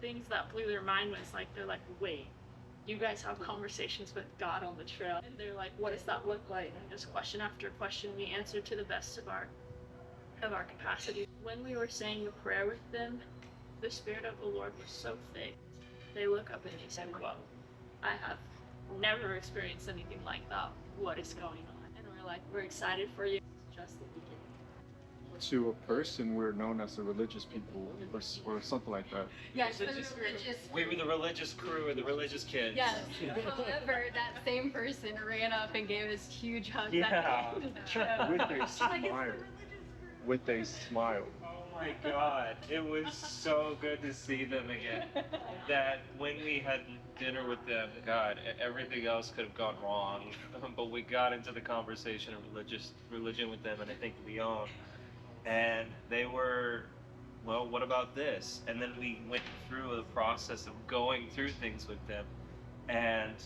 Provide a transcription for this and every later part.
things that blew their mind was like, they're like, wait, you guys have conversations with God on the trail. And they're like, what does that look like? And just question after question, we answered to the best of our capacity. When we were saying a prayer with them, the Spirit of the Lord was so thick. They look up and they said, whoa, I have never experienced anything like that. What is going on? And we're like, we're excited for you. It's just the beginning. To a person, we're known as the religious people or something like that. Yes, the religious. We were the religious crew or the religious kids. Yes. However, that same person ran up and gave us huge hugs. Yeah. With a smile. With a smile. Oh my God. It was so good to see them again. That when we had dinner with them, God, everything else could have gone wrong. But we got into the conversation of religion with them, and I think Leon. And they were, well, what about this? And then we went through the process of going through things with them. And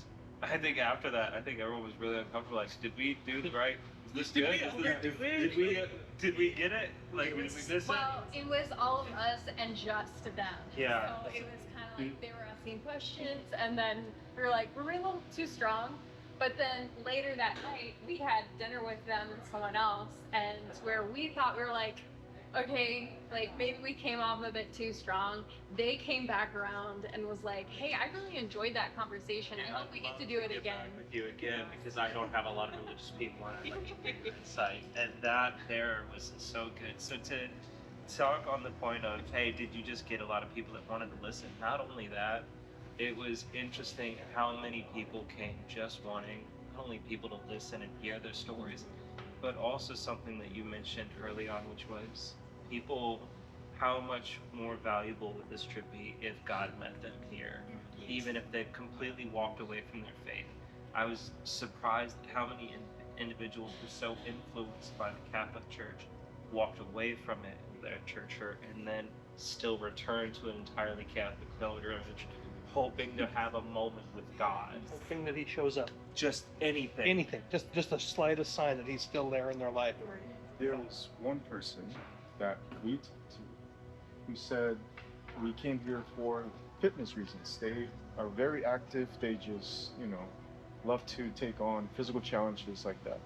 I think after that, I think everyone was really uncomfortable. Like, did we do the right? Is this good? Did we get it? Like, did we miss it? Well, it was all of us and just them. Yeah. So it was kind of like they were asking questions, and then we were like, were we a little too strong? But then later that night, we had dinner with them and someone else, and where we thought we were like, okay, like maybe we came off a bit too strong. They came back around and was like, hey, I really enjoyed that conversation. I hope we get to do it again. With you again, because I don't have a lot of religious people on site, and that there was so good. So to talk on the point of, hey, did you just get a lot of people that wanted to listen? Not only that, it was interesting how many people came just wanting not only people to listen and hear their stories, but also something that you mentioned early on, which was people, how much more valuable would this trip be if God met them here, even if they've completely walked away from their faith. I was surprised at how many individuals were so influenced by the Catholic Church, walked away from it in their church hurt, and then still returned to an entirely Catholic pilgrimage, hoping to have a moment with God. Hoping that he shows up. Just anything. Anything. Just the slightest sign that he's still there in their life. There was one person that we talked to who said, we came here for fitness reasons. They are very active. They just, love to take on physical challenges like that.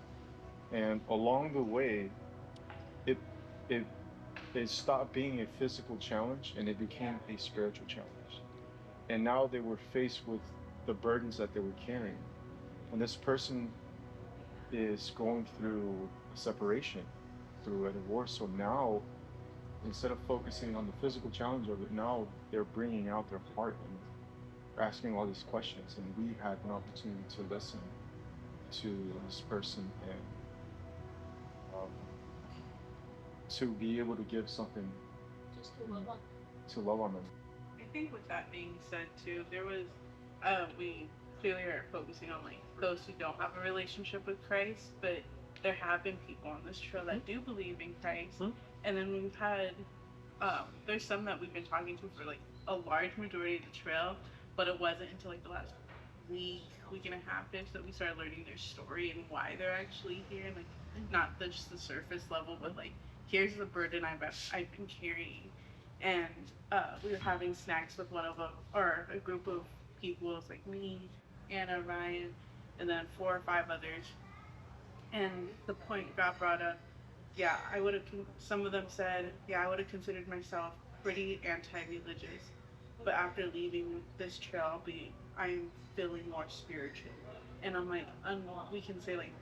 And along the way, it stopped being a physical challenge and it became a spiritual challenge. And now they were faced with the burdens that they were carrying. And this person is going through a separation, through a divorce. So now, instead of focusing on the physical challenge of it, now they're bringing out their heart and asking all these questions. And we had an opportunity to listen to this person and to be able to give something Just to love on. to love on them. I think with that being said too, there was, we clearly are focusing on like those who don't have a relationship with Christ, but there have been people on this trail that do believe in Christ. And then we've had, there's some that we've been talking to for like a large majority of the trail, but it wasn't until like the last week and a half-ish that we started learning their story and why they're actually here, and like not just the surface level, but like here's the burden I've been carrying. And we were having snacks with one of them, or a group of people. It was like me, Anna, Ryan, and then 4 or 5 others. And the point got brought up, some of them said, I would have considered myself pretty anti-religious, but after leaving this trail, I'm feeling more spiritual. And I'm like, we can say like,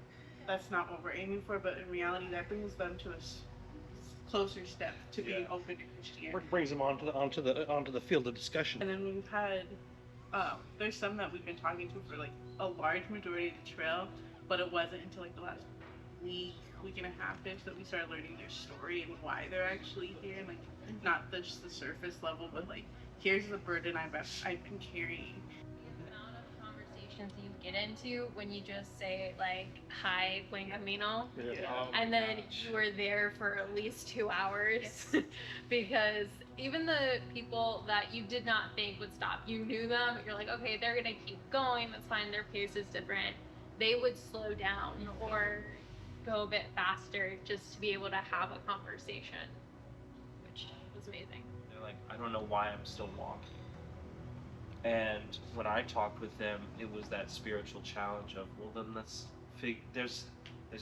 that's not what we're aiming for, but in reality, that brings them to a closer step to being open to Christianity. Or brings them onto the field of discussion. And then we've had, there's some that we've been talking to for like a large majority of the trail, but it wasn't until like the last week and a half-ish that we started learning their story and why they're actually here, and like not just the surface level, but like here's the burden I've been carrying. The amount of conversations you get into when you just say like, hi, buen camino, and then you were there for at least 2 hours. Because even the people that you did not think would stop, you knew them, you're like, okay, they're gonna keep going, that's fine, their pace is different. They would slow down or go a bit faster just to be able to have a conversation, which was amazing. They're like, I don't know why I'm still walking. And when I talked with them, it was that spiritual challenge of, well, then there's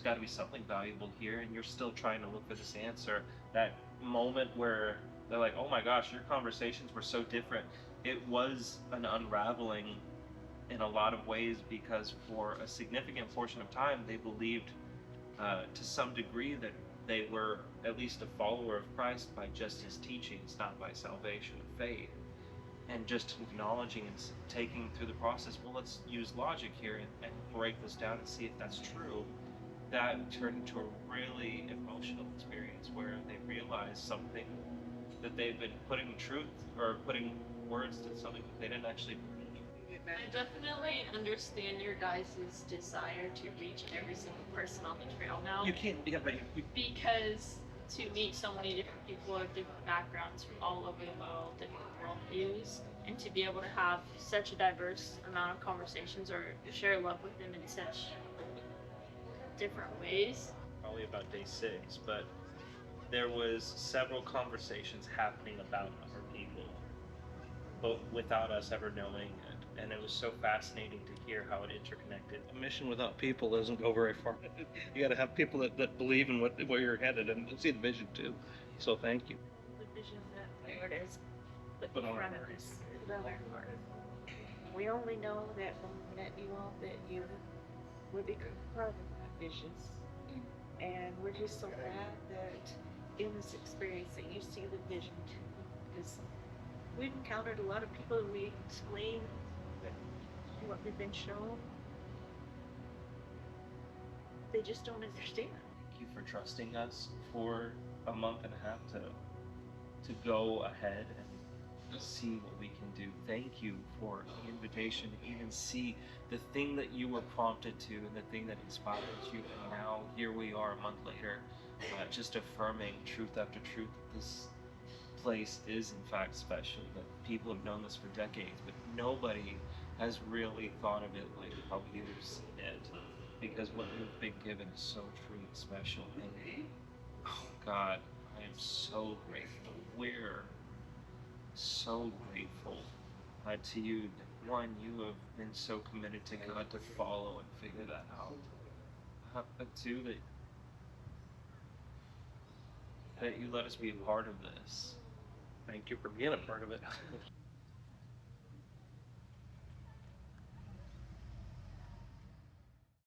got to be something valuable here, and you're still trying to look for this answer. That moment where they're like, oh my gosh, your conversations were so different. It was an unraveling in a lot of ways, because for a significant portion of time, they believed to some degree that they were at least a follower of Christ by just his teachings, not by salvation and faith. And just acknowledging and taking through the process, well, let's use logic here and break this down and see if that's true. That turned into a really emotional experience where they realized something that they've been putting truth or putting words to something that they didn't actually believe. I definitely understand your guys' desire to reach every single person on the trail now. You can't, yeah, but Because to meet so many different people of different backgrounds from all over the world, different worldviews, and to be able to have such a diverse amount of conversations or share love with them in such different ways. Probably about day 6, but there was several conversations happening about our people, but without us ever knowing it. And it was so fascinating to hear how it interconnected. a mission without people doesn't go very far. You got to have people that believe in where you're headed and see the vision too. So thank you. The vision that the Lord has put Put in on our front of hearts. us. Put on our heart. We only know that when we met you all that you would become part of that vision. And we're just so glad that in this experience that you see the vision too. Because we've encountered a lot of people and we explain what we've been shown. They just don't understand. Thank you for trusting us for a month and a half to go ahead and see what we can do. Thank you for the invitation to even see the thing that you were prompted to and the thing that inspired you. And now here we are a month later, just affirming truth after truth that this place is in fact special, that people have known this for decades, but nobody has really thought of it like how you've seen it, because what we've been given is so truly special. And oh God, I am so grateful. We're so grateful to you that, one, you have been so committed to God to follow and figure that out, but two, that you let us be a part of this. Thank you for being a part of it.